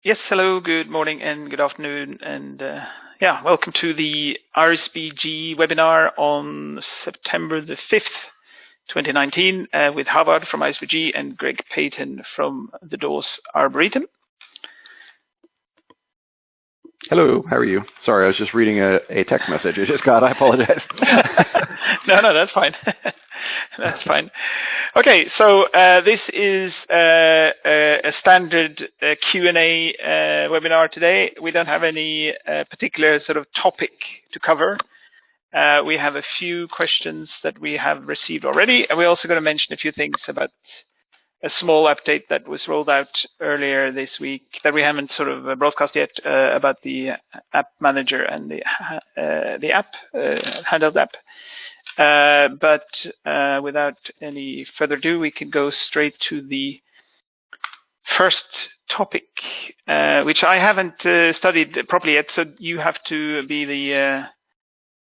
Yes, hello, good morning and good afternoon, and welcome to the IrisBG webinar on September the 5th, 2019, with Havard from IrisBG and Greg Payton from the Dawes Arboretum. Hello, how are you? Sorry, I was just reading a text message I just got. I apologize. No, that's fine. That's fine. Okay, so this is a standard Q&A webinar today. We don't have any particular sort of topic to cover. We have a few questions that we have received already, and we're also going to mention a few things about a small update that was rolled out earlier this week that we haven't sort of broadcast yet about the app manager and the app, Handheld app. But without any further ado, we can go straight to the first topic, which I haven't studied properly yet, so you have to be the...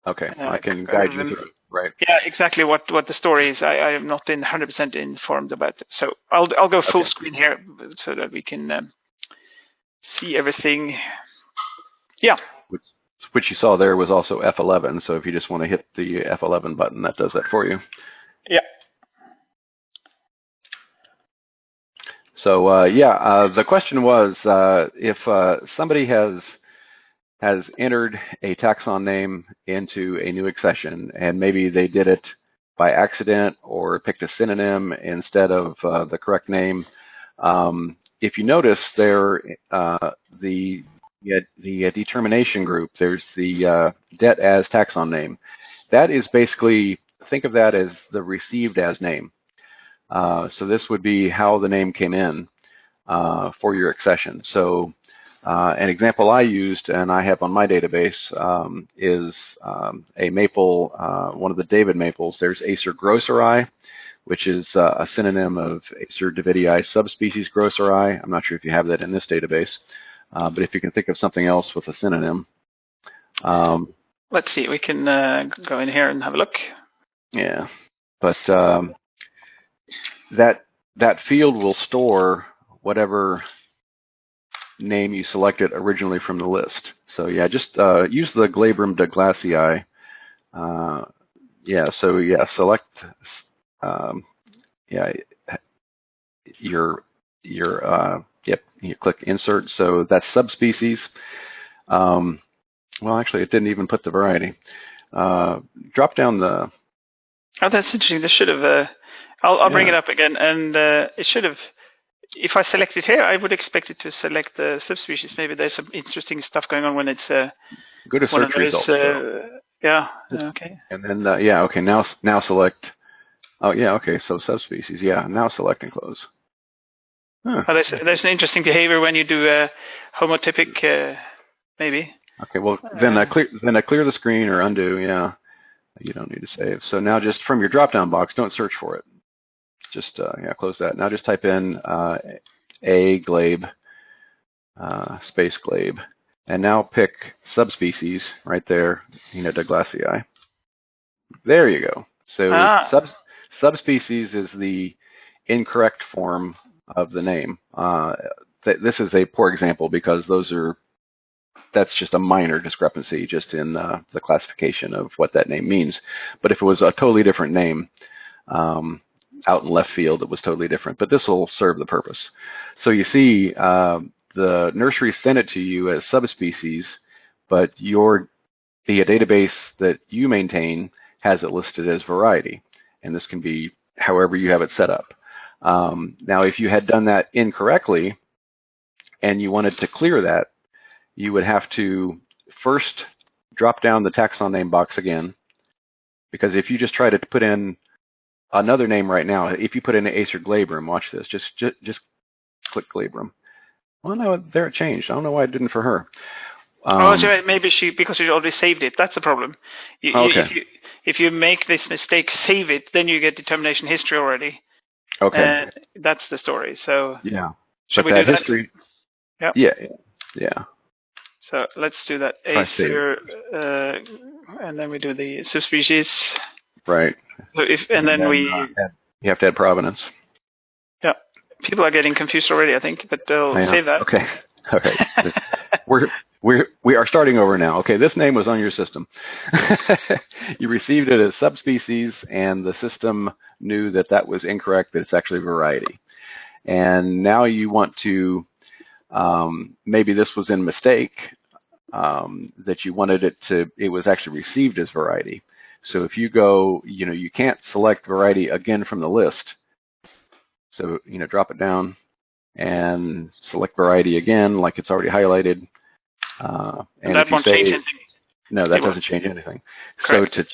okay, I can guide you through it. Right. Yeah, exactly what the story is. I am not 100% informed about it. So I'll go full screen here so that we can see everything. Yeah. Which you saw there was also F11. So if you just want to hit the F11 button, that does that for you. Yeah. So the question was if somebody has entered a taxon name into a new accession, and maybe they did it by accident or picked a synonym instead of the correct name. If you notice there, the determination group, there's the det as taxon name. That is basically, think of that as the received as name. So this would be how the name came in for your accession. So an example I used and I have on my database is a maple, one of the David maples. There's Acer grosseri, which is a synonym of Acer davidii subspecies grosseri. I'm not sure if you have that in this database, but if you can think of something else with a synonym. Let's see, we can go in here and have a look. Yeah, but that field will store whatever name you selected originally from the list. So yeah, just use the glabrum douglasii. Select you click insert. So that's subspecies. Well, actually, it didn't even put the variety. Drop down the. Oh, that's interesting. This should have. I'll bring it up again, and it should have. If I select it here, I would expect it to select the subspecies. Maybe there's some interesting stuff going on when it's go to search results. Yeah. Okay. And then okay. Now select. Oh yeah. Okay. So subspecies. Yeah. Now select and close. Huh. Oh, there's an interesting behavior when you do a homotypic, maybe. Okay. Well, then I clear the screen or undo. Yeah. You don't need to save. So now just from your drop-down box, don't search for it. Just close that. Now just type in a glabe space glabe, and now pick subspecies right there. Douglasii. There you go. So subspecies is the incorrect form of the name. This is a poor example because that's just a minor discrepancy just in the classification of what that name means. But if it was a totally different name, out in left field, it was totally different, but this will serve the purpose. So you see, the nursery sent it to you as subspecies, but the database that you maintain has it listed as variety, and this can be however you have it set up. Now, if you had done that incorrectly and you wanted to clear that, you would have to first drop down the taxon name box again, because if you just try to put in another name right now, if you put in Acer glabrum, watch this, just click glabrum. Well, no, there it changed. I don't know why it didn't for her. Maybe because you already saved it. That's the problem. If you make this mistake, save it, then you get determination history already. Okay. That's the story. So yeah. Should we do that? History? Yep. Yeah. So let's do that. Acer, and then we do the subspecies. Right. So you have to add provenance. Yeah. People are getting confused already, I think, but they'll save that. Okay. Okay. We are starting over now. Okay, this name was on your system. You received it as subspecies, and the system knew that that was incorrect, that it's actually variety. And now you want to, maybe this was in mistake, that you wanted it was actually received as variety. So if you go, you can't select variety again from the list. So, drop it down and select variety again, like it's already highlighted. And that won't change anything. No, that doesn't change anything. Correct. So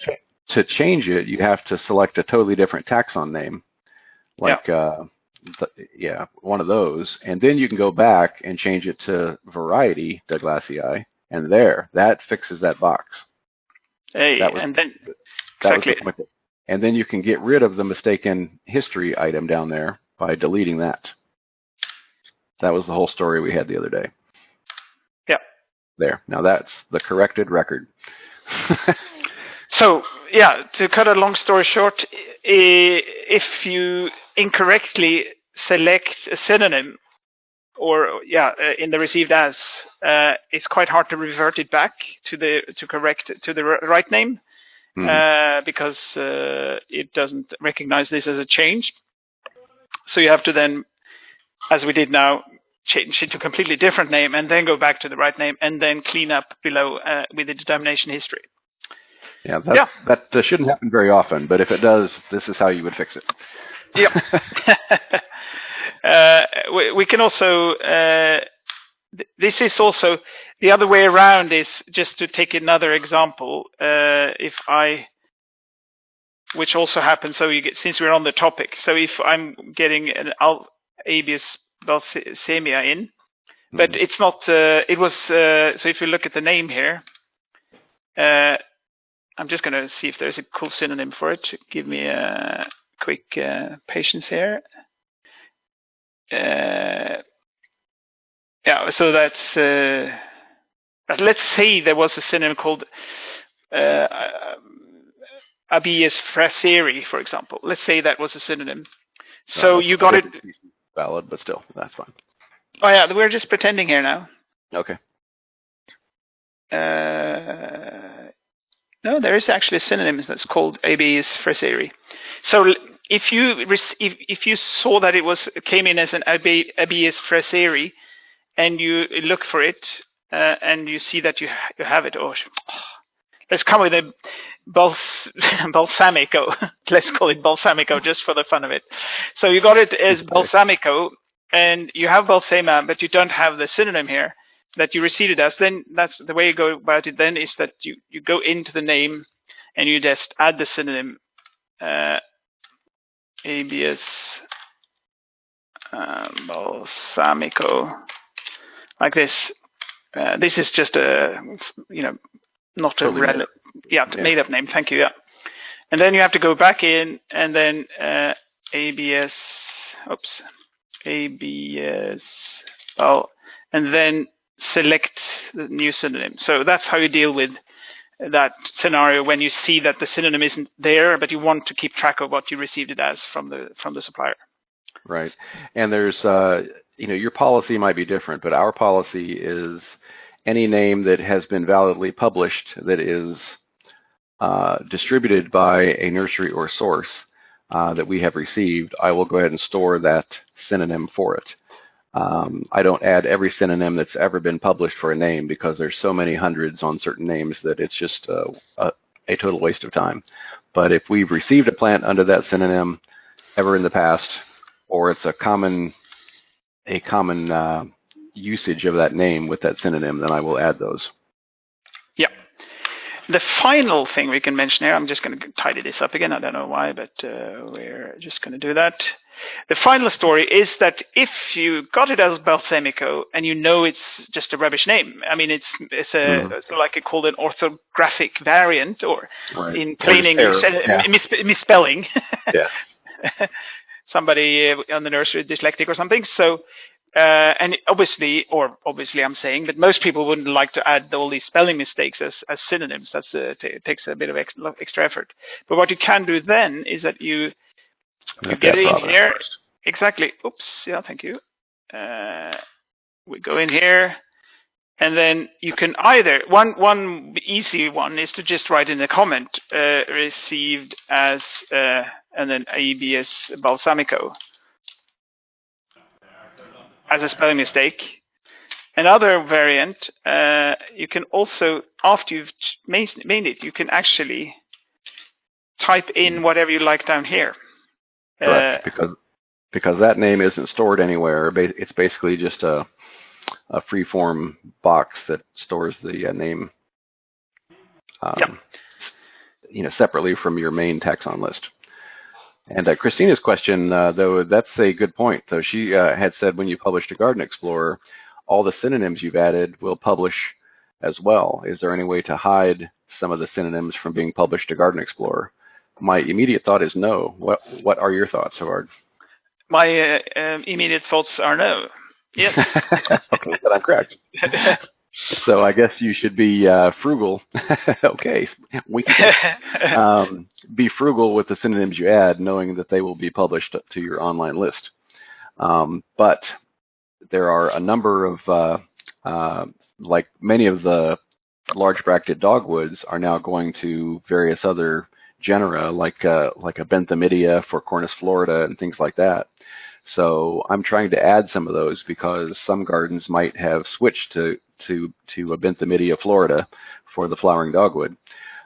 to change it, you have to select a totally different taxon name, like one of those, and then you can go back and change it to variety Douglasii, and that fixes that box. Hey, and then you can get rid of the mistaken history item down there by deleting that. That was the whole story we had the other day. Yeah. There. Now that's the corrected record. So, to cut a long story short, if you incorrectly select a synonym, or in the received as, it's quite hard to revert it back to the right name, because it doesn't recognize this as a change. So you have to then, as we did now, change it to a completely different name and then go back to the right name and then clean up below with the determination history. Yeah, that shouldn't happen very often, but if it does, this is how you would fix it. Yeah. We can also, this is also, the other way around is just to take another example, which also happens, so since we're on the topic, so if I'm getting an Abies balsamia in, but it's not, so if you look at the name here, I'm just going to see if there's a cool synonym for it. Give me a quick patience here. So that's, let's say there was a synonym called Abies fraseri, for example. Let's say that was a synonym. So you got it. Valid, but still, that's fine. Oh yeah, we're just pretending here now. Okay. No, there is actually a synonym that's called Abies fraseri. So if you saw that it came in as an Abies fraseri, and you look for it, and you see that you have it, let's come with a balsamico. Let's call it balsamico just for the fun of it. So you got it as balsamico, and you have balsama, but you don't have the synonym here that you received it as. Then that's the way you go about it. Then is that you go into the name and you just add the synonym Abies balsamico, like this. This is just a not a relevant, made up name. Thank you. Yeah, and then you have to go back in and then Abies, and then select the new synonym. So that's how you deal with that scenario when you see that the synonym isn't there, but you want to keep track of what you received it as from the supplier. Right, and there's your policy might be different, but our policy is any name that has been validly published that is distributed by a nursery or source that we have received, I will go ahead and store that synonym for it. I don't add every synonym that's ever been published for a name because there's so many hundreds on certain names that it's just a total waste of time. But if we've received a plant under that synonym ever in the past, or it's a common usage of that name with that synonym, then I will add those. Yeah. The final thing we can mention here, I'm just going to tidy this up again. I don't know why, but we're just going to do that. The final story is that if you got it as balsamico and you know it's just a rubbish name, I mean, it's like called an orthographic variant, or in plain English, misspelling. Yeah. Somebody on the nursery dyslexic or something. So, and obviously I'm saying that most people wouldn't like to add all these spelling mistakes as synonyms. It takes a bit of extra effort. But what you can do then is that you get it in here. Exactly. Oops. Yeah, thank you. we go in here, and then you can either, one easy one is to just write in a comment, received as, and then ABS balsamico as a spelling mistake. Another variant, you can also, after you've made it, you can actually type in whatever you like down here. Correct, because that name isn't stored anywhere. It's basically just a free-form box that stores the name, separately from your main taxon list. And Christina's question, though, that's a good point. Though she had said when you published a Garden Explorer, all the synonyms you've added will publish as well. Is there any way to hide some of the synonyms from being published to Garden Explorer? My immediate thought is no. What are your thoughts, Havard? My immediate thoughts are no. Yes. Okay, but I'm correct. So I guess you should be frugal. Okay, we can be frugal with the synonyms you add, knowing that they will be published to your online list. But there are a number of, like many of the large bracted dogwoods are now going to various other genera, like a Benthamidia for Cornus florida and things like that. So I'm trying to add some of those because some gardens might have switched to a Benthamidia florida for the flowering dogwood.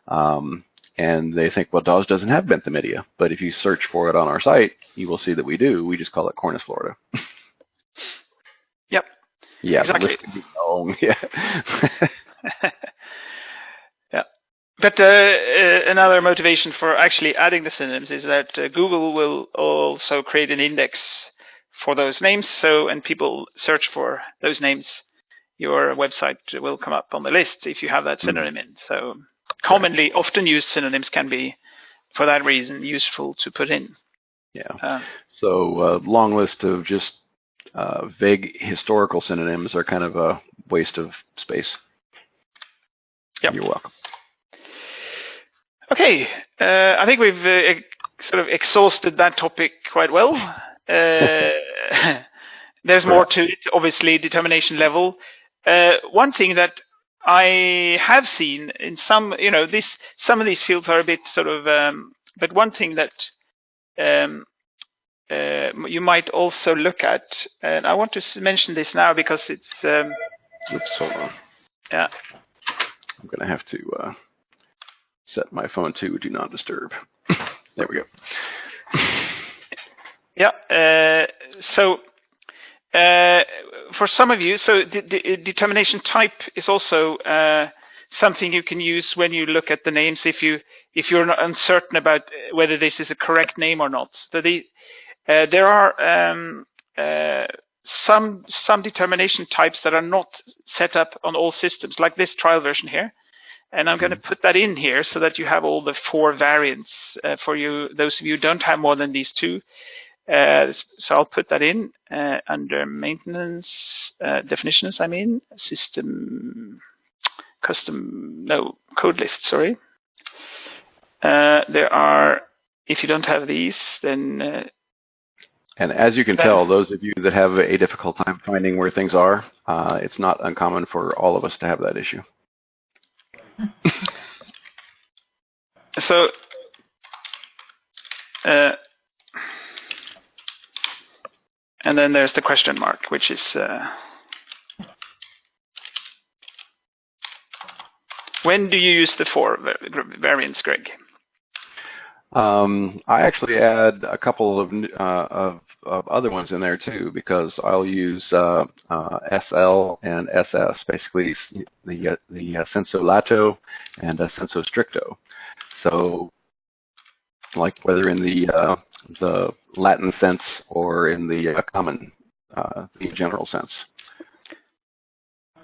And they think, well, Dawes doesn't have Benthamidia. But if you search for it on our site, you will see that we do. We just call it Cornus florida. Yep. Yeah, exactly. The list can be long. Yeah. Yeah. But another motivation for actually adding the synonyms is that Google will also create an index for those names. So, and people search for those names, your website will come up on the list if you have that synonym in. So commonly, often used synonyms can be, for that reason, useful to put in. Yeah. So long list of just vague historical synonyms are kind of a waste of space. Yep. You're welcome. Okay. I think we've sort of exhausted that topic quite well. There's more to it, obviously, determination level. One thing that I have seen in some, some of these fields are a bit sort of, but one thing that you might also look at, and I want to mention this now because it's. Oops, hold on. Yeah. I'm going to have to set my phone to do not disturb. There we go. Yeah. So for some of you, so the determination type is also something you can use when you look at the names if you're not uncertain about whether this is a correct name or not. So there are some determination types that are not set up on all systems, like this trial version here. And I'm going to put that in here so that you have all the 4 variants for you, those of you who don't have more than these 2. So I'll put that in under maintenance definitions, system code list, sorry. There are, if you don't have these, then... and as you can tell, those of you that have a difficult time finding where things are, it's not uncommon for all of us to have that issue. So, and then there's the question mark, which is when do you use the 4 variants, Greg? I actually add a couple of other ones in there too, because I'll use SL and SS, basically the senso lato and senso stricto. So, like whether in the Latin sense or in the common, the general sense.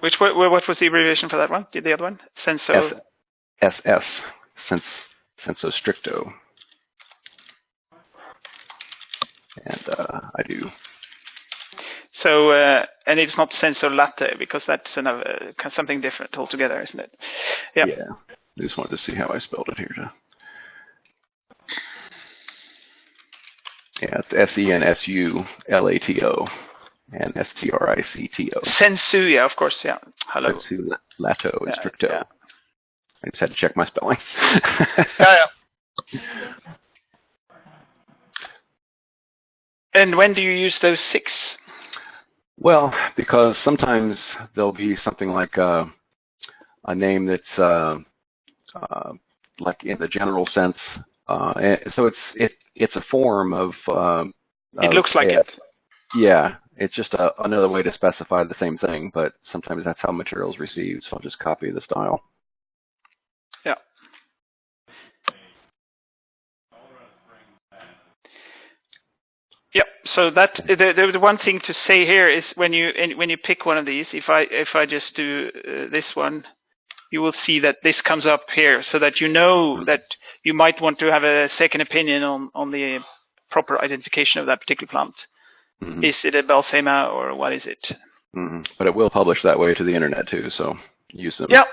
What was the abbreviation for that one? The other one? Senso. SS, senso stricto. And I do. So, and it's not senso latte because that's another something different altogether, isn't it? Yep. Yeah. I just wanted to see how I spelled it here. Yeah, it's SENSULATO. and STRICTO. Sensu, yeah, of course, yeah. Hello. Sensu lato and stricto. Yeah. I just had to check my spelling. Yeah. And when do you use those 6? Well, because sometimes there'll be something like a name that's like in the general sense. So it's a form of. It looks like it. Yeah, it's just another way to specify the same thing, but sometimes that's how material is received. So I'll just copy the style. Yeah. Yep. So that the one thing to say here is when you pick one of these, if I just do this one, you will see that this comes up here, so that you know that you might want to have a second opinion on the proper identification of that particular plant. Mm-hmm. Is it a Balsama or what is it? Mm-hmm. But it will publish that way to the internet too, so use them. Yeah,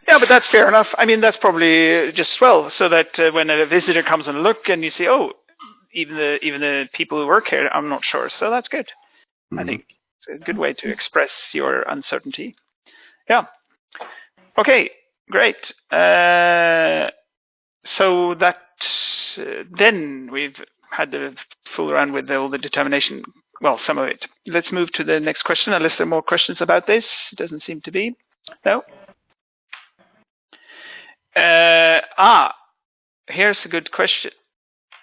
yeah, but that's fair enough. I mean, that's probably just well, so that when a visitor comes and look and you see, oh, even the people who work here, I'm not sure. So that's good. Mm-hmm. I think it's a good way to express your uncertainty. Yeah. Okay, great. So that then we've had the full round with all the determination. Well, some of it. Let's move to the next question, unless there are more questions about this. It doesn't seem to be. No. Here's a good question.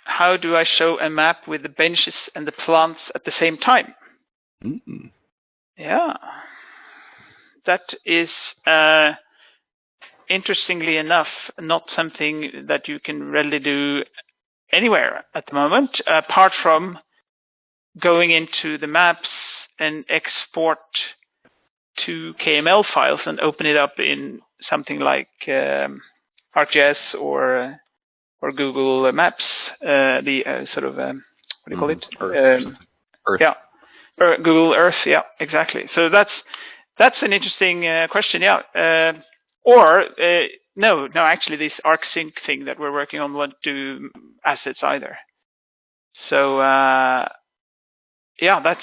How do I show a map with the benches and the plants at the same time? Mm-hmm. Yeah. That is, interestingly enough, not something that you can readily do anywhere at the moment, apart from going into the maps and export 2 KML files and open it up in something like ArcGIS or Google Maps, the sort of what do you call it? Earth. Yeah, Google Earth. Yeah, exactly. So that's an interesting question. Yeah, no, actually, this ArcSync thing that we're working on won't do assets either. So yeah, that's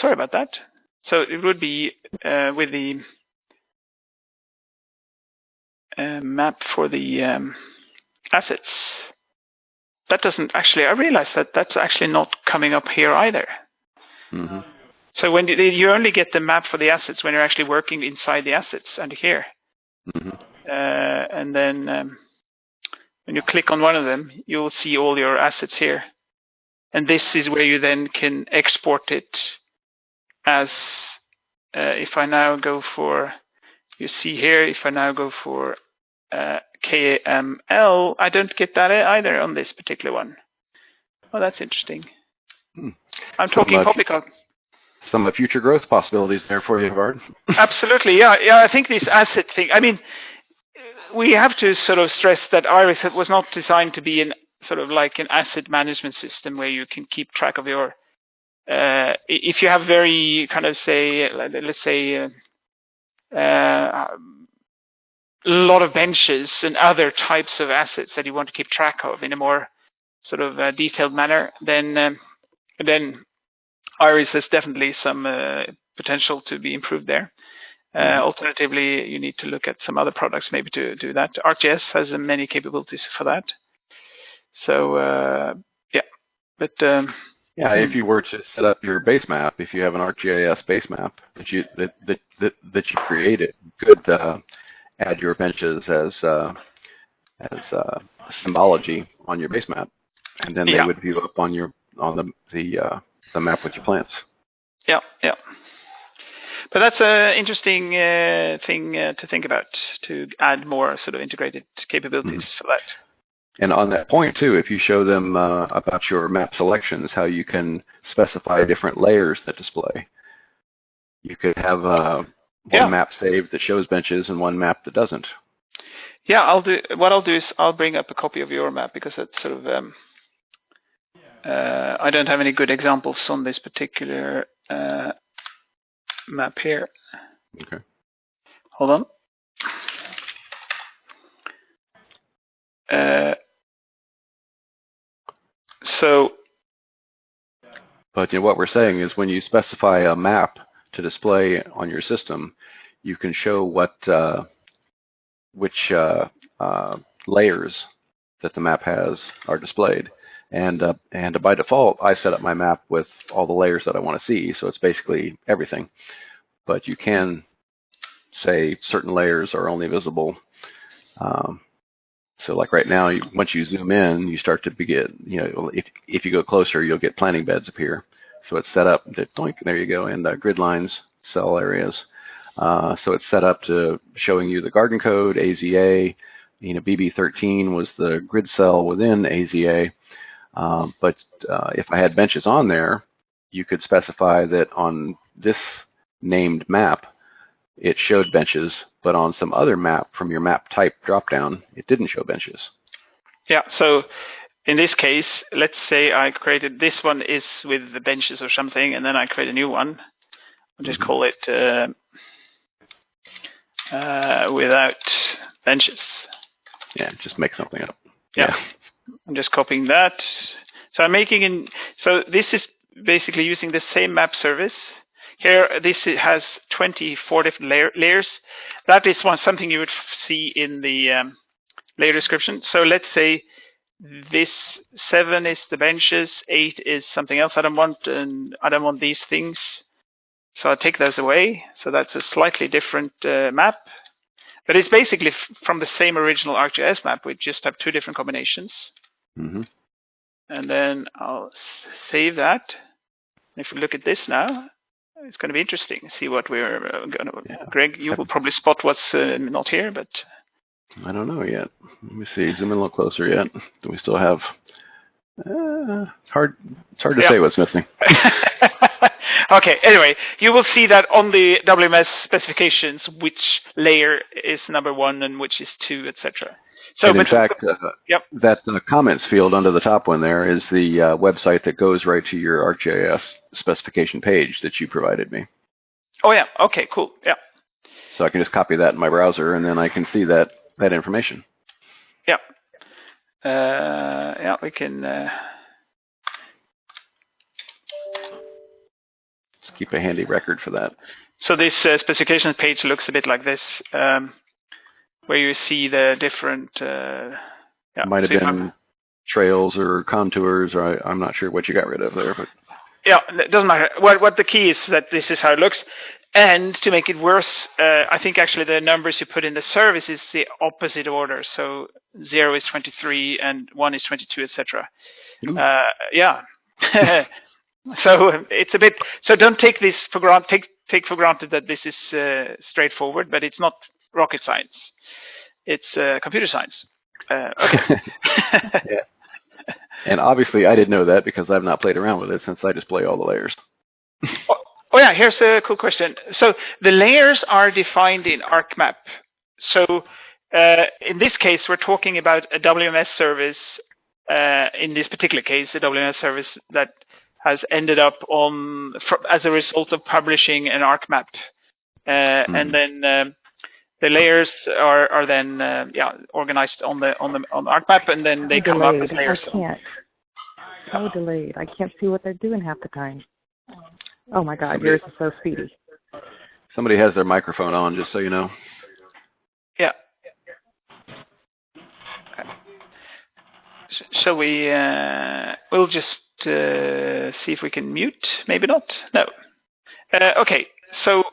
sorry about that. So it would be with the map for the assets. That doesn't actually, I realized that that's actually not coming up here either. Mm-hmm. So when you only get the map for the assets when you're actually working inside the assets under here. Mm-hmm. And then when you click on one of them, you'll see all your assets here. And this is where you then can export it as, if I now go for, you see here, if I now go for KML, I don't get that either on this particular one. Oh, that's interesting. I'm talking poppycock. Some of the future growth possibilities there for you, Havard. Absolutely, yeah. I think this asset thing, I mean, we have to sort of stress that Iris was not designed to be an sort of like an asset management system where you can keep track of your, if you have very kind of say, let's say, a lot of benches and other types of assets that you want to keep track of in a more sort of detailed manner, then Iris has definitely some potential to be improved there. Alternatively, you need to look at some other products maybe to do that. ArcGIS has many capabilities for that. So yeah, but yeah, if you were to set up your base map, if you have an ArcGIS base map that you created, you could add your benches as symbology on your base map, and then they would view up on the map with your plants. Yeah. But that's an interesting thing to think about, to add more sort of integrated capabilities for that. And on that point, too, if you show them about your map selections, how you can specify different layers that display. You could have one map saved that shows benches and one map that doesn't. Yeah, what I'll do is I'll bring up a copy of your map, because it's sort of I don't have any good examples on this particular map here. Okay. Hold on. So But what we're saying is when you specify a map to display on your system, you can show which layers that the map has are displayed. And by default, I set up my map with all the layers that I want to see, so it's basically everything. But you can say certain layers are only visible. So like right now, once you zoom in, you start to get, if you go closer, you'll get planting beds appear. So it's set up to, there you go, and grid lines, cell areas. So it's set up to showing you the garden code, AZA. BB13 was the grid cell within AZA. But if I had benches on there, you could specify that on this named map, it showed benches, but on some other map from your map type dropdown, it didn't show benches. Yeah, so in this case, let's say I created this one is with the benches or something, and then I create a new one. I'll just call it without benches. Yeah, just make something up. Yeah. I'm just copying that. So I'm making so this is basically using the same map service. Here, this has 24 different layers. That is something you would see in the layer description. So let's say this 7 is the benches, 8 is something else I don't want, and I don't want these things. So I take those away. So that's a slightly different map. But it's basically from the same original ArcGIS map. We just have 2 different combinations. And then I'll save that. If we look at this now, it's going to be interesting. See what we're going to. Yeah. Greg, you will probably spot what's not here, but I don't know yet. Let me see. Zoom in a little closer yet. Do we still have? It's hard to say what's missing. Okay. Anyway, you will see that on the WMS specifications, which layer is number 1 and which is 2, etc. So, and in fact, that comments field under the top one there is the website that goes right to your ArcGIS specification page that you provided me. Oh, yeah. Okay, cool. Yeah. So I can just copy that in my browser, and then I can see that information. Yeah. Yeah, we can... Let's keep a handy record for that. So this specification page looks a bit like this. Where you see the different... might have been trails or contours, or I'm not sure what you got rid of there. But yeah, it doesn't matter. What the key is that this is how it looks. And to make it worse, I think actually the numbers you put in the service is the opposite order. So 0 is 23 and 1 is 22, etc. Yeah. So it's a bit... So don't take this for granted. Take for granted that this is straightforward, but it's not rocket science. It's computer science. Okay. Yeah. And obviously, I didn't know that because I've not played around with it since I display all the layers. Oh yeah, here's a cool question. So the layers are defined in ArcMap. So in this case, we're talking about a WMS service. In this particular case, a WMS service that has ended up on as a result of publishing an ArcMap, and then. The layers are then organized on ArcMap, and then they come up as layers. I can't. So delayed. I can't see what they're doing half the time. Oh my God, yours is so speedy. Somebody has their microphone on, just so you know. Yeah. Shall we? We'll just see if we can mute. Maybe not. No. Okay. So.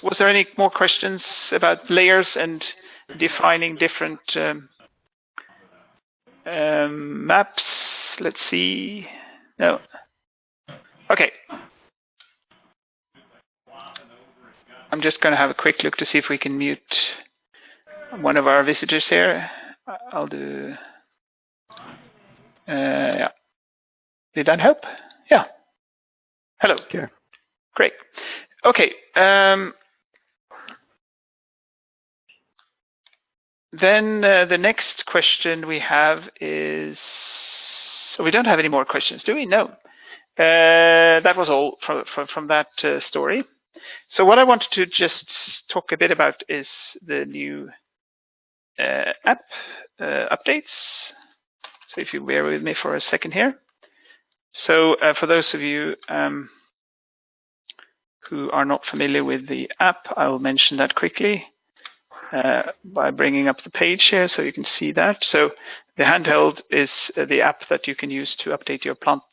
Was there any more questions about layers and defining different maps? Let's see. No. Okay. I'm just going to have a quick look to see if we can mute one of our visitors here. I'll do. Yeah. Did that help? Yeah. Hello. Okay. Great. Okay. Then the next question we have is, so we don't have any more questions, do we? No. That was all from that story. So what I wanted to just talk a bit about is the new app updates. So if you bear with me for a second here. So for those of you who are not familiar with the app, I'll mention that quickly by bringing up the page here so you can see that. So the Handheld is the app that you can use to update your plants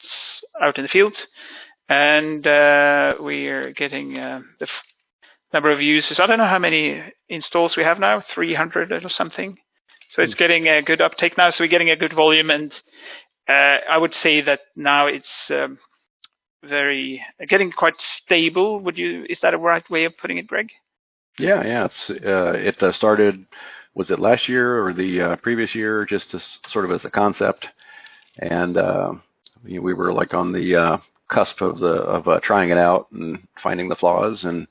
out in the field. And we are getting the number of users. I don't know how many installs we have now, 300 or something. So it's getting a good uptake now. So we're getting a good volume. And I would say that now it's getting quite stable. Is that a right way of putting it, Greg? Yeah. It started, was it last year or the previous year, just sort of as a concept, and we were like on the cusp of trying it out and finding the flaws, and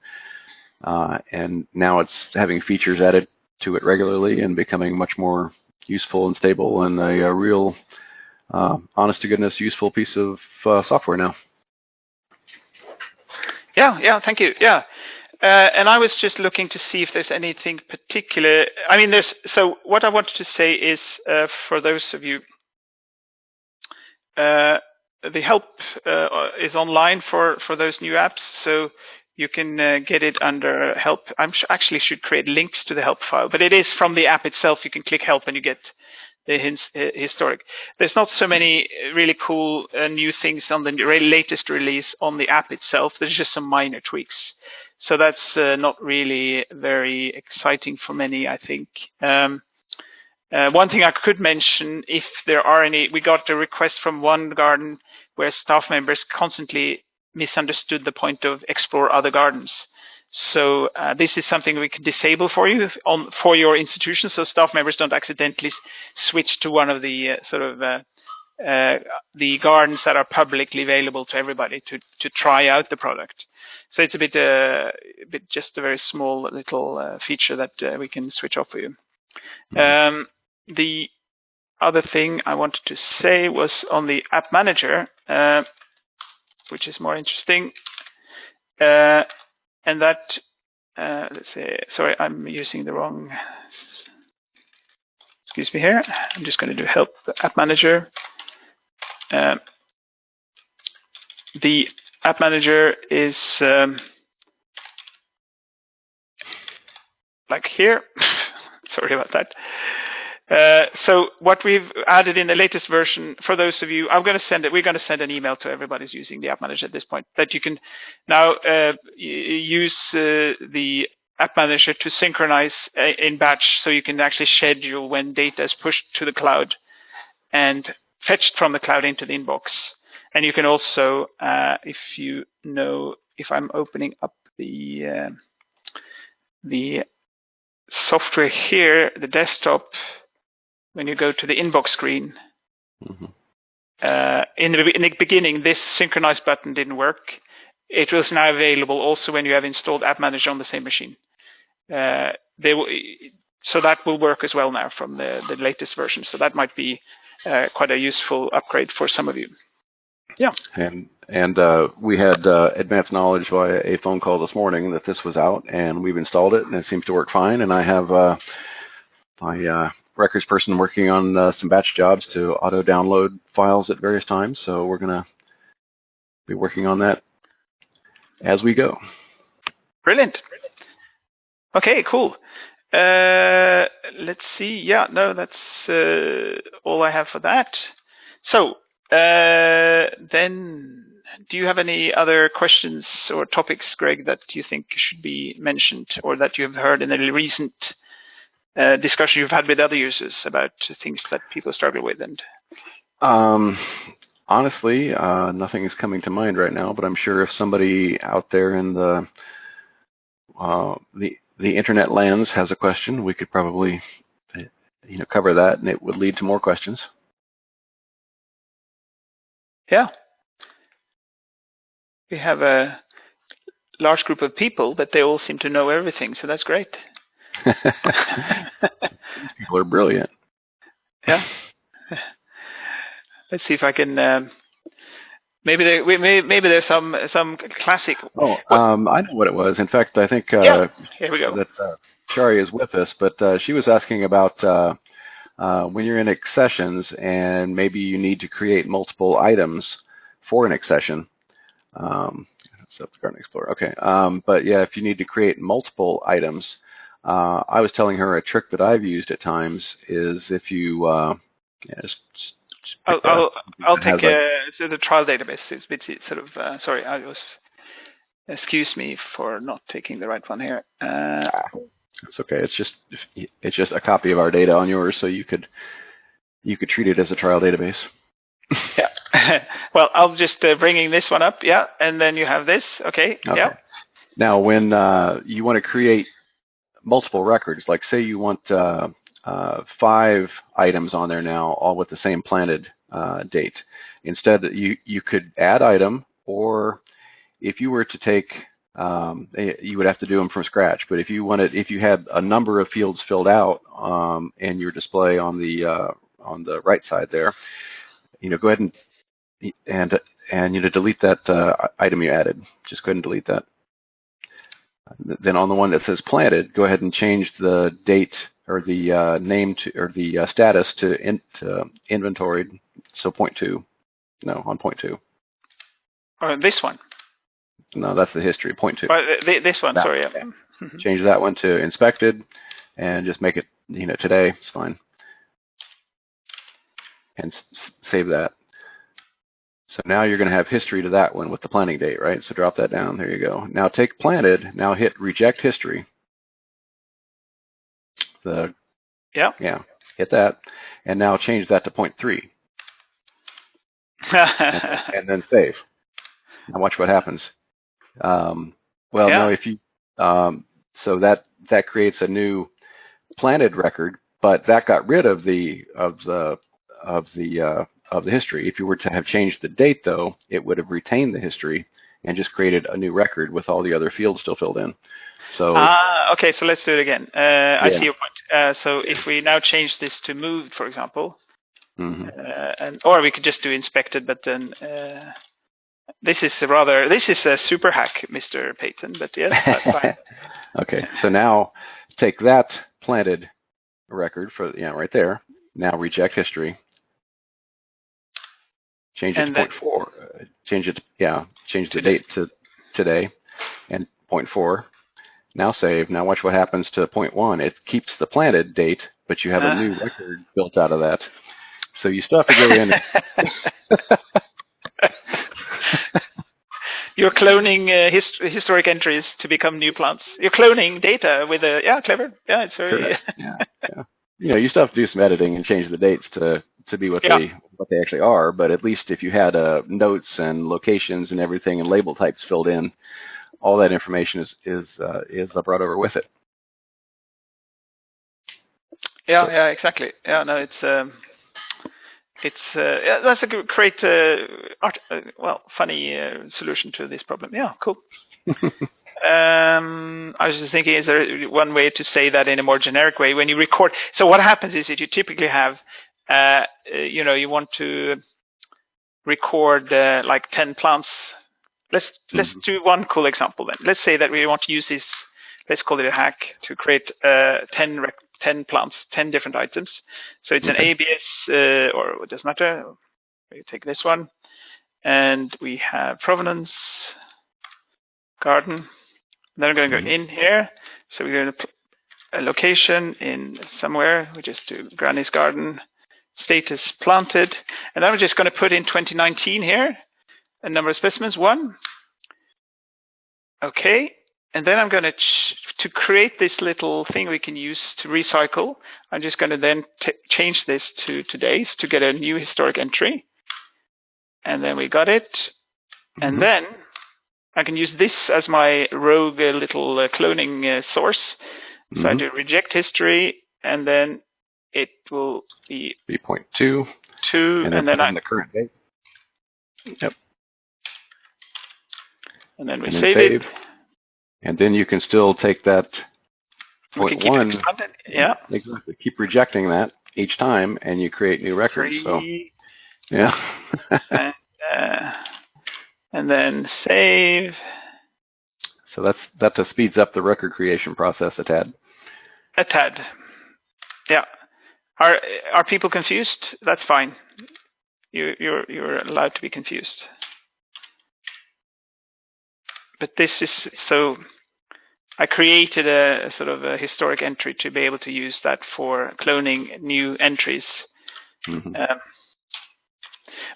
now it's having features added to it regularly and becoming much more useful and stable, and a real honest to goodness useful piece of software now. Yeah, thank you. Yeah. And I was just looking to see if there's anything particular. I mean, so what I wanted to say is for those of you, the help is online for those new apps. So you can get it under help. Actually should create links to the help file, but it is from the app itself. You can click help and you get the historic. There's not so many really cool new things on the latest release on the app itself. There's just some minor tweaks. So that's not really very exciting for many, I think. One thing I could mention, if there are any, we got a request from one garden where staff members constantly misunderstood the point of explore other gardens. So this is something we can disable for you for your institution, so staff members don't accidentally switch to one of the the gardens that are publicly available to everybody to try out the product. So it's a bit just a very small little feature that we can switch off for you. The other thing I wanted to say was on the app manager, which is more interesting, and that let's say, sorry, I'm using the wrong. Excuse me here. I'm just going to do help the app manager. The app manager is like here. Sorry about that. So what we've added in the latest version, for those of you, we're going to send an email to everybody who's using the app manager at this point, that you can now use the app manager to synchronize in batch, so you can actually schedule when data is pushed to the cloud and fetched from the cloud into the inbox. And you can also, if I'm opening up the software here, the desktop, when you go to the inbox screen, in the beginning, this synchronize button didn't work. It was now available also when you have installed App Manager on the same machine. So that will work as well now from the latest version. So that might be quite a useful upgrade for some of you. Yeah. And we had advanced knowledge via a phone call this morning that this was out, and we've installed it, and it seems to work fine. And I have my records person working on some batch jobs to auto download files at various times. So we're going to be working on that as we go. Brilliant. Okay, cool. Let's see. Yeah, no, that's all I have for that. So then, do you have any other questions or topics, Greg, that you think should be mentioned, or that you have heard in a recent discussion you've had with other users about things that people struggle with? And honestly, nothing is coming to mind right now, but I'm sure if somebody out there in the internet lands has a question, we could probably cover that, and it would lead to more questions. Yeah. We have a large group of people, but they all seem to know everything, so that's great. People are brilliant. Yeah. Let's see if I can. Maybe there's some classic. Oh, I know what it was. In fact, I think here we go. That Shari is with us, but she was asking about when you're in accessions and maybe you need to create multiple items for an accession. Garden Explorer. Okay. But yeah, if you need to create multiple items, I was telling her a trick that I've used at times is if you just I'll take the trial database. It's a bit sort of sorry. Excuse me for not taking the right one here. It's okay. It's just a copy of our data on yours, so you could treat it as a trial database. Yeah. Well, I'll just bringing this one up. Yeah, and then you have this. Okay. Yeah. Now, when you want to create multiple records, like say you want 5 items on there now, all with the same planted date. Instead, you could add item, or if you were to take, you would have to do them from scratch. But if you had a number of fields filled out in your display on the right side there, go ahead and delete that item you added. Just go ahead and delete that. Then on the one that says planted, go ahead and change the date or the name to, or the status to inventoried. So 0.2. No, on 0.2. Or this one. No, that's the history. 0.2. This one. That, sorry. Yeah. Change that one to inspected, and just make it today. It's fine. And save that. So now you're going to have history to that one with the planting date, right? So drop that down. There you go. Now take planted. Now hit reject history. Yeah. Hit that, and now change that to 0.3. and then save. Now watch what happens. No, if you so that creates a new planted record, but that got rid of the history. If you were to have changed the date, though, it would have retained the history and just created a new record with all the other fields still filled in. So okay, so let's do it again. I see your point. So if we now change this to moved, for example, or we could just do inspected, but then this is a super hack, Mr. Payton. But yes, that's fine. Okay, so now take that planted record for right there. Now reject history. Change it to 0.4. Change the date to today and 0.4. Now save. Now watch what happens to 0.1. It keeps the planted date, but you have a new record built out of that. So you still have to go in. You're cloning historic entries to become new plants. You're cloning data with clever. Yeah, it's very. Yeah. You still have to do some editing and change the dates to be what they actually are. But at least if you had notes and locations and everything and label types filled in, all that information is brought over with it. Yeah, exactly. Yeah, no, that's a great, funny solution to this problem. Yeah, cool. I was just thinking, is there one way to say that in a more generic way when you record? So what happens is that you typically have, you want to record like 10 plants. Let's do one cool example then. Let's say that we want to use this. Let's call it a hack to create 10 plants, 10 different items. So it's an ABS, or it doesn't matter. We take this one, and we have provenance, garden. Then I'm going to go in here. So we're going to put a location in somewhere. We just do Granny's garden, status planted. And then we're just going to put in 2019 here, a number of specimens, 1. Okay. And then I'm going to create this little thing we can use to recycle. I'm just going to then change this to today's to get a new historic entry. And then we got it. And then I can use this as my rogue little cloning source. So I do reject history, and then it will be 0.2. And then the current date. Yep. And then we save it. And then you can still take that 0.1. Yeah. Exactly. Keep rejecting that each time, and you create new records. So, yeah. And then save. So that speeds up the record creation process a tad. A tad. Yeah. Are people confused? That's fine. You're allowed to be confused. but this is so. I created a sort of a historic entry to be able to use that for cloning new entries. Mm-hmm.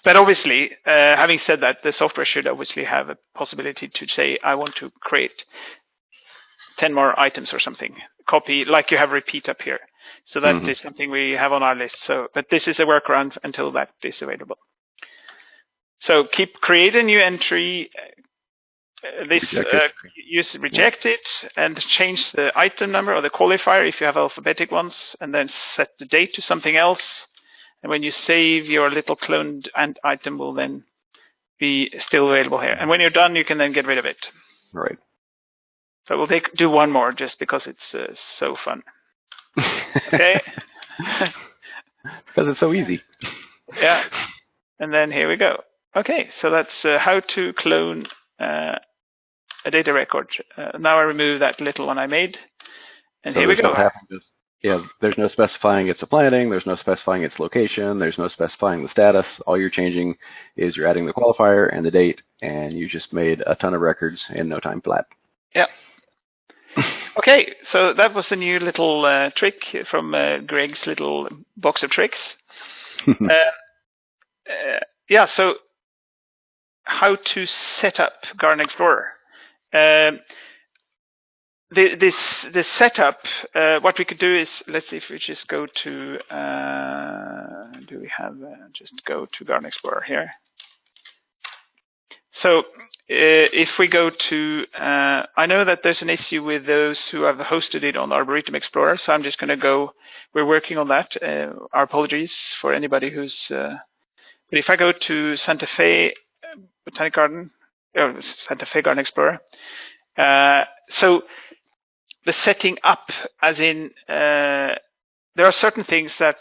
But obviously, having said that, the software should obviously have a possibility to say, I want to create 10 more items or something, copy, like you have repeat up here. So that is something we have on our list. So, but this is a workaround until that is available. So create a new entry, use reject it, and change the item number or the qualifier if you have alphabetic ones, and then set the date to something else. And when you save, your little cloned item will then be still available here. And when you're done, you can then get rid of it. Right. So we'll do one more just because it's so fun. Okay. Because it's so easy. Yeah. And then here we go. Okay, so that's how to clone a data record. Now I remove that little one I made. And so here we go. Yeah, there's no specifying it's a planting, there's no specifying its location, there's no specifying the status. All you're changing is you're adding the qualifier and the date, and you just made a ton of records in no time flat. Yeah. Okay, so that was a new little trick from Greg's little box of tricks. Yeah, so how to set up Garden Explorer. The setup, what we could do is, let's see if we just go to, do we have, just go to Garden Explorer here. So if we go to, I know that there's an issue with those who have hosted it on Arboretum Explorer, so I'm just going to go, we're working on that. Our apologies for anybody who's, but if I go to Santa Fe Botanic Garden, Santa Fe Garden Explorer, so the setting up, as in, there are certain things that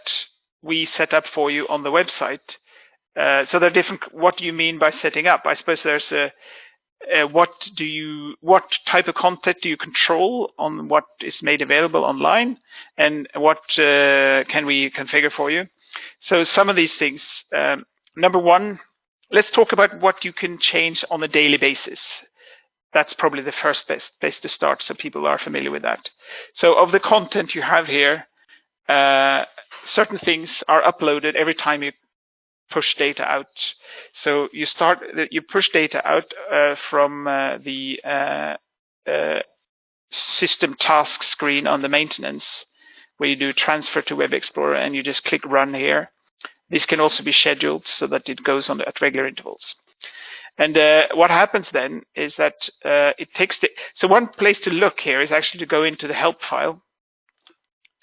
we set up for you on the website. So there are different. What do you mean by setting up? I suppose there's what type of content do you control on what is made available online, and what can we configure for you? So some of these things. Number one, let's talk about what you can change on a daily basis. That's probably the first best place to start, so people are familiar with that. So of the content you have here, certain things are uploaded every time you push data out. So you push data out from the system task screen on the maintenance, where you do transfer to Web Explorer, and you just click run here. This can also be scheduled so that it goes on at regular intervals. And what happens then is that it takes so one place to look here is actually to go into the help file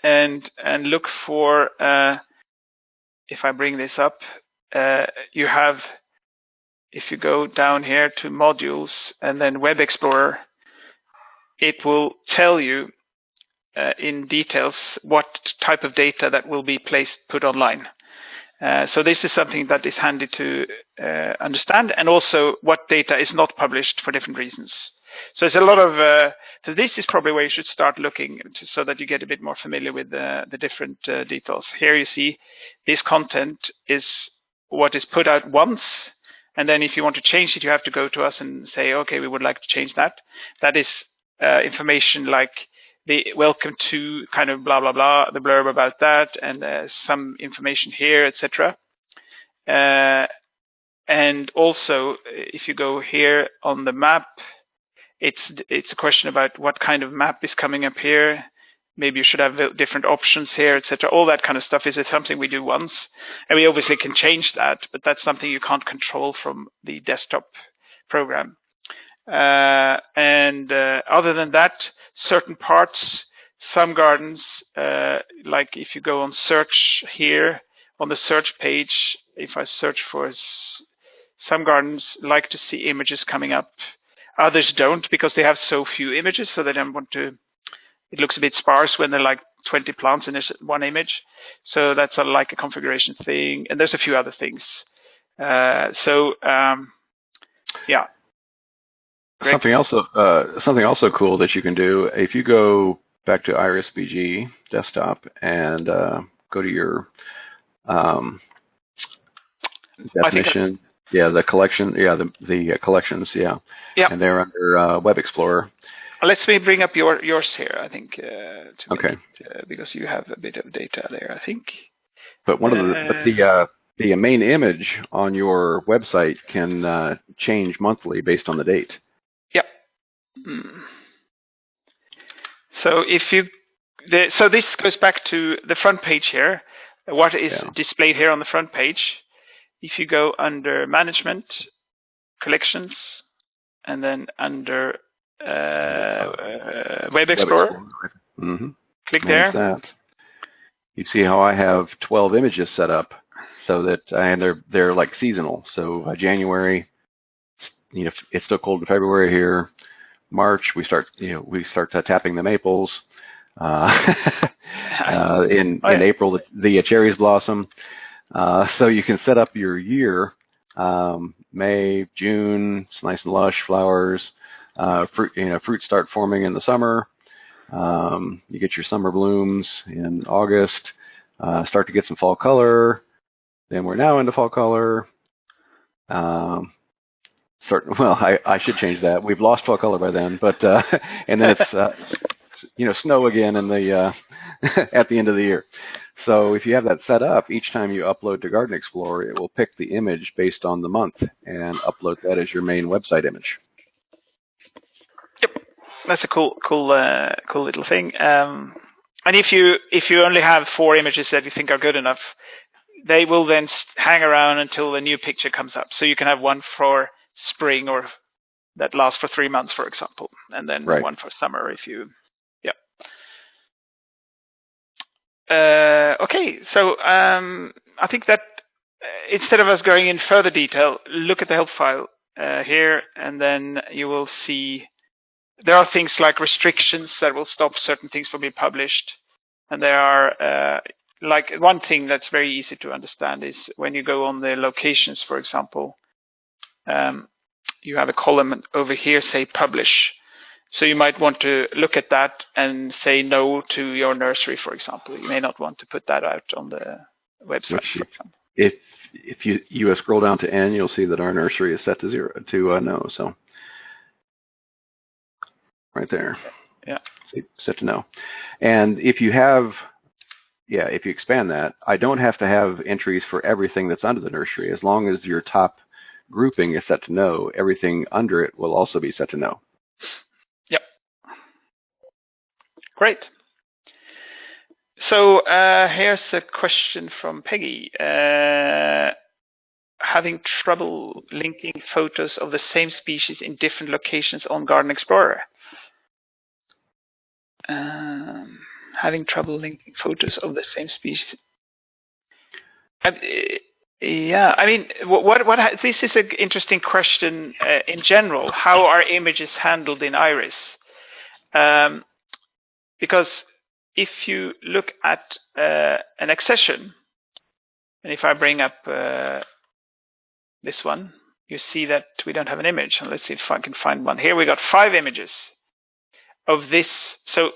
and look for, if I bring this up, you have, if you go down here to modules and then Web Explorer, it will tell you in details what type of data that will be put online. So this is something that is handy to understand, and also what data is not published for different reasons. So there's a lot of, so this is probably where you should start looking so that you get a bit more familiar with the different details. Here you see this content is what is put out once, and then if you want to change it, you have to go to us and say, okay, we would like to change that. That is information like the welcome to kind of blah, blah, blah, the blurb about that, and some information here, etc. And also, if you go here on the map, it's a question about what kind of map is coming up here. Maybe you should have different options here, etc. All that kind of stuff is something we do once. And we obviously can change that, but that's something you can't control from the desktop program. And other than that, certain parts, some gardens, like if you go on search here, on the search page, if I search for, some gardens like to see images coming up. Others don't, because they have so few images, so they don't want to, it looks a bit sparse when there are like 20 plants in one image. So that's like a configuration thing. And there's a few other things. Yeah. Something also cool that you can do, if you go back to IrisBG desktop and go to your definition. Yeah, the collection. Yeah, the collections. Yeah. Yeah. And they're under Web Explorer. Let's bring up yours here. I think Okay. because you have a bit of data there. I think. But one of the main image on your website can change monthly based on the date. Yeah. So so this goes back to the front page here. What is displayed here on the front page? If you go under Management, Collections, and then under Web Explorer, click there. That. You see how I have 12 images set up, so that and they're like seasonal. So January, it's still cold in February here. March, we start tapping the maples. In April, the cherries blossom. So you can set up your year. May, June, it's nice and lush, flowers. Fruits start forming in the summer. You get your summer blooms in August. Start to get some fall color. Then we're now into fall color. I should change that. We've lost fall color by then, but and then it's snow again in the at the end of the year. So if you have that set up, each time you upload to Garden Explorer, it will pick the image based on the month and upload that as your main website image. Yep, that's a cool little thing. And if you only have 4 images that you think are good enough, they will then hang around until a new picture comes up. So you can have one for spring or that lasts for 3 months, for example, and then one for summer if you, okay, so I think that instead of us going in further detail, look at the help file here, and then you will see there are things like restrictions that will stop certain things from being published, and there are like one thing that's very easy to understand is when you go on the locations, for example, you have a column over here, say publish. So you might want to look at that and say no to your nursery, for example. You may not want to put that out on the website. If you scroll down to N, you'll see that our nursery is set to no. So right there, set to no. And if you expand that, I don't have to have entries for everything that's under the nursery. As long as your top grouping is set to no, everything under it will also be set to no. Yep. Great. So here's a question from Peggy. Having trouble linking photos of the same species in different locations on Garden Explorer. Having trouble linking photos of the same species. Yeah, I mean, this is an interesting question in general. How are images handled in Iris? Because if you look at an accession, and if I bring up this one, you see that we don't have an image. And let's see if I can find one. Here we got 5 images of this. So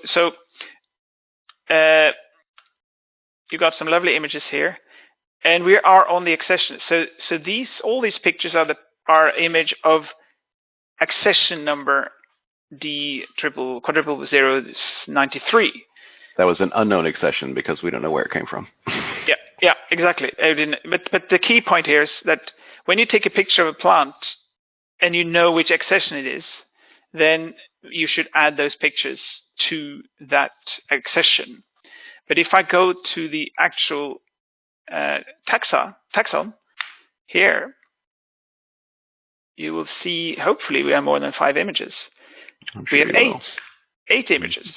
you got some lovely images here. And we are on the accession. So all these pictures are image of accession number D/00093. That was an unknown accession because we don't know where it came from. Yeah, exactly. But the key point here is that when you take a picture of a plant and you know which accession it is, then you should add those pictures to that accession. But if I go to the actual taxon here, you will see, hopefully we have more than 5 images. We have 8 images.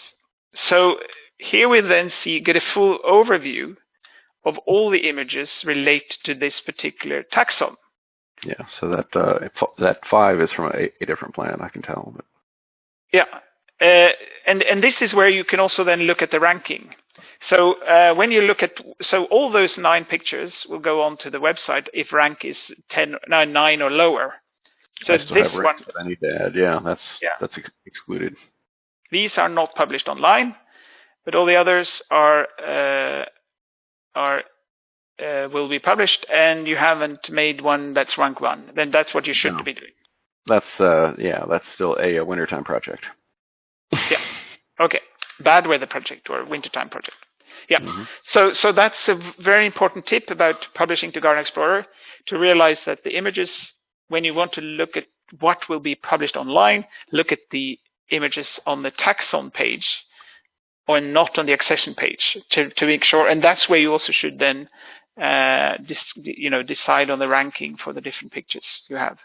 So here we then get a full overview of all the images related to this particular taxon. Yeah, so that 5 is from a different plant, I can tell. But. Yeah, and this is where you can also then look at the ranking. So when you look at, all those 9 pictures will go onto the website if rank is 9 or lower. So this one I need to add. Yeah, that's excluded. These are not published online, but all the others are will be published, and you haven't made one that's rank 1, then that's what you should be doing. That's that's still a wintertime project. Yeah. Okay. Bad weather project or wintertime project. Yeah. So that's a very important tip about publishing to Garden Explorer, to realize that the images, when you want to look at what will be published online, look at the images on the taxon page or not on the accession page to make sure. And that's where you also should then decide on the ranking for the different pictures you have.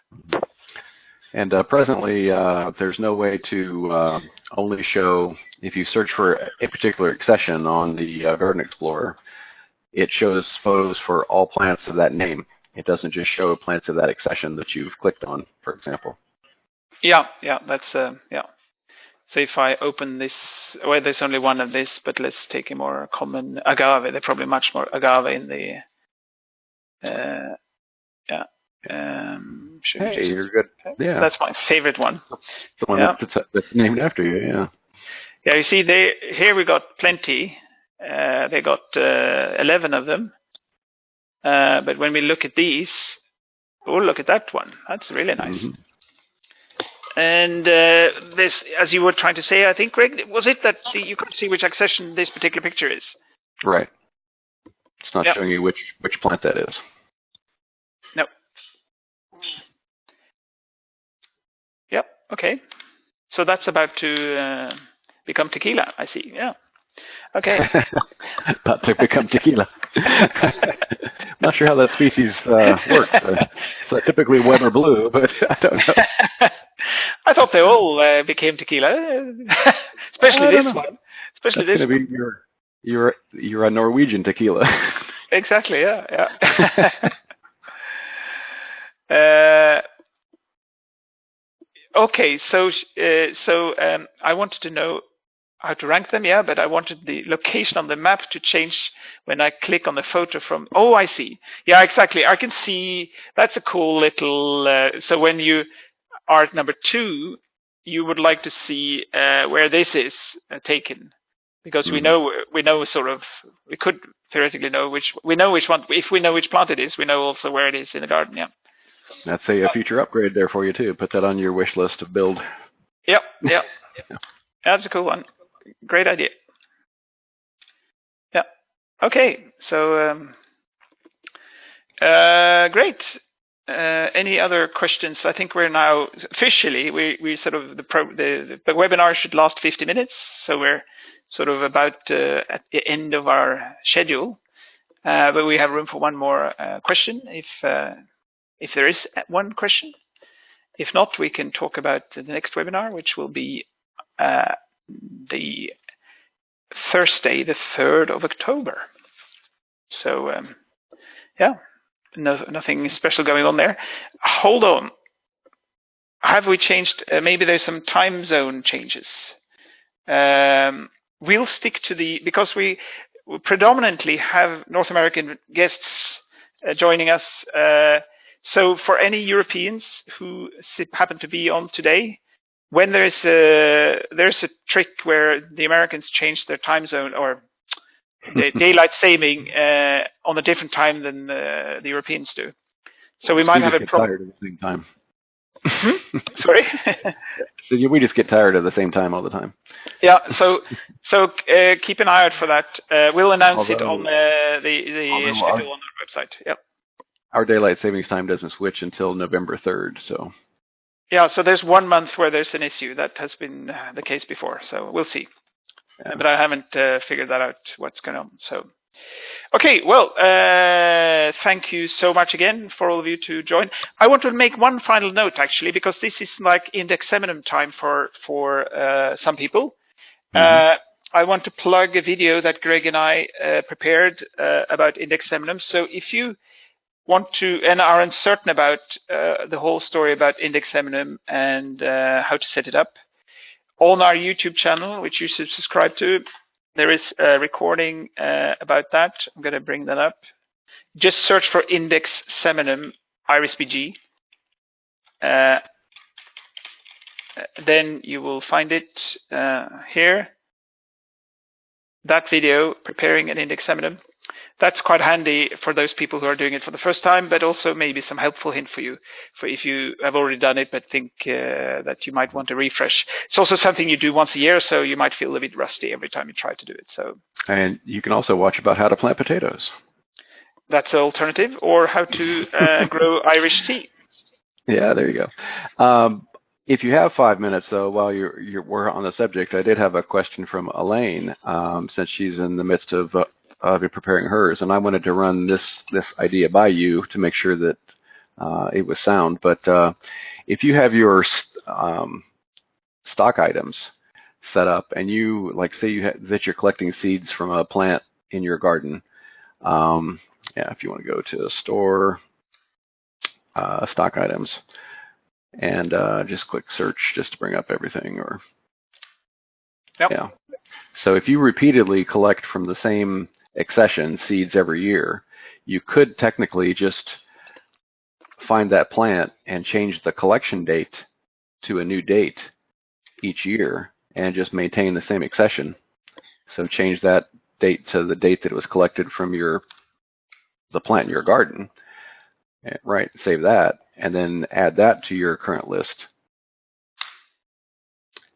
And presently, there's no way to only show, if you search for a particular accession on the Garden Explorer, it shows photos for all plants of that name. It doesn't just show plants of that accession that you've clicked on, for example. Yeah, that's yeah. So if I open this, well, there's only one of this, but let's take a more common agave. There's probably much more agave in the. Hey, you're good. Yeah, that's my favorite one. The one that's named after you. Yeah. Yeah, you see, here we got plenty. They got 11 of them. But when we look at these, look at that one. That's really nice. And this, as you were trying to say, I think, Greg, was it that you could see which accession this particular picture is? Right. It's not showing you which plant that is. No. Yep. Okay. So that's about to become tequila, I see. Yeah. Okay. About to become tequila. Not sure how that species works. It's typically red or blue, but I don't know. I thought they all became tequila, especially this one. Especially That's this one. You're a Norwegian tequila. Exactly. Yeah. Okay. So I wanted to know how to rank them, but I wanted the location on the map to change when I click on the photo from. Oh, I see. Yeah, exactly. I can see. That's a cool little. So when you are at number 2, you would like to see where this is taken, because we know sort of, we could theoretically know which one. If we know which plant it is, we know also where it is in the garden. Yeah. That's a future upgrade there for you too. Put that on your wish list of build. Yep. That's a cool one. Great idea. Yeah. Okay. So great. Any other questions? I think we're now officially we sort of the webinar should last 50 minutes, so we're sort of about at the end of our schedule. But we have room for one more question, if there is one question. If not, we can talk about the next webinar, which will be the Thursday, the 3rd of October. So nothing special going on there. Hold on. Have we changed? Maybe there's some time zone changes. We'll stick to because we predominantly have North American guests joining us. So for any Europeans who happen to be on today, when there's a trick where the Americans change their time zone or the daylight saving on a different time than the Europeans do. So we might have a problem. Tired at the same time. Sorry? So we just get tired at the same time all the time. Yeah, so keep an eye out for that. We'll announce it on the schedule on our website. Yep. Our daylight savings time doesn't switch until November 3rd, so. Yeah, so there's 1 month where there's an issue. That has been the case before, so we'll see. Yeah. But I haven't figured that out, what's going on. So, okay, well, thank you so much again for all of you to join. I want to make one final note, actually, because this is like index seminum time for some people. I want to plug a video that Greg and I prepared about index seminum. So if you want to and are uncertain about the whole story about index seminum and how to set it up, on our YouTube channel, which you should subscribe to, there is a recording about that. I'm going to bring that up. Just search for index seminum IrisBG. Then you will find it here. That video, preparing an index seminum. that's quite handy for those people who are doing it for the first time, but also maybe some helpful hint for you, for if you have already done it but think that you might want to refresh. It's also something you do once a year, so you might feel a bit rusty every time you try to do it. So. And you can also watch about how to plant potatoes. That's an alternative, or how to grow Irish tea. Yeah, there you go. If you have 5 minutes, though, while we're on the subject, I did have a question from Elaine, since she's in the midst of preparing hers, and I wanted to run this idea by you to make sure that it was sound. But if you have your stock items set up, and you, like, say that you're collecting seeds from a plant in your garden, if you want to go to store, stock items, and just click search just to bring up everything. Or yep. Yeah. So if you repeatedly collect from the same accession seeds every year, you could technically just find that plant and change the collection date to a new date each year and just maintain the same accession. So change that date to the date that it was collected from the plant in your garden, right? Save that, and then add that to your current list.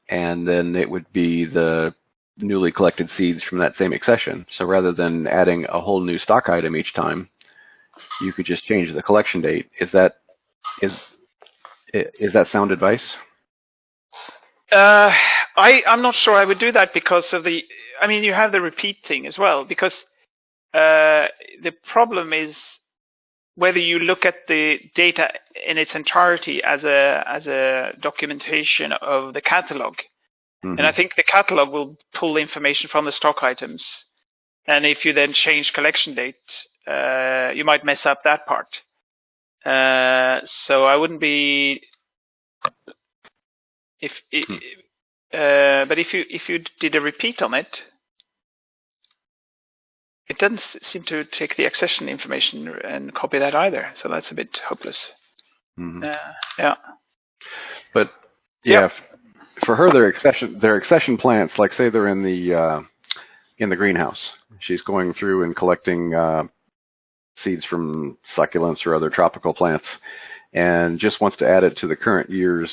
And then it would be the newly collected seeds from that same accession. So rather than adding a whole new stock item each time, you could just change the collection date. Is that sound advice? I'm not sure I would do that because of you have the repeat thing as well, because the problem is whether you look at the data in its entirety as a documentation of the catalog. Mm-hmm. And I think the catalog will pull information from the stock items. And if you then change collection date, you might mess up that part. So I wouldn't be, but if you did a repeat on it, it doesn't seem to take the accession information and copy that either. So that's a bit hopeless. Mm-hmm. Yeah. But yeah, for her, their accession plants, like say they're in the greenhouse. She's going through and collecting seeds from succulents or other tropical plants, and just wants to add it to the current year's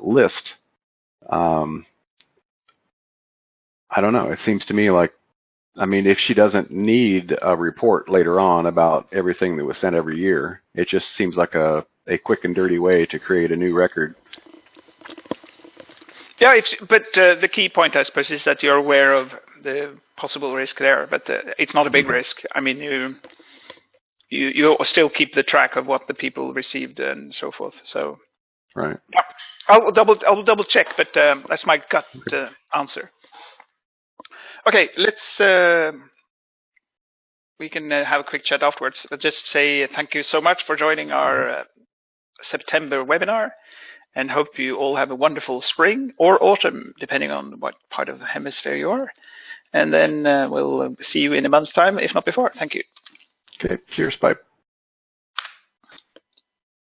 list. I don't know. It seems to me like, if she doesn't need a report later on about everything that was sent every year, it just seems like a quick and dirty way to create a new record. Yeah, but the key point, I suppose, is that you're aware of the possible risk there, but it's not a big risk. You still keep the track of what the people received and so forth. So right. Yeah, I'll double check, but that's my gut answer. Okay, let's. We can have a quick chat afterwards. I'll just say thank you so much for joining our September webinar, and hope you all have a wonderful spring or autumn, depending on what part of the hemisphere you are. And then we'll see you in a month's time, if not before. Thank you. Okay, cheers, bye.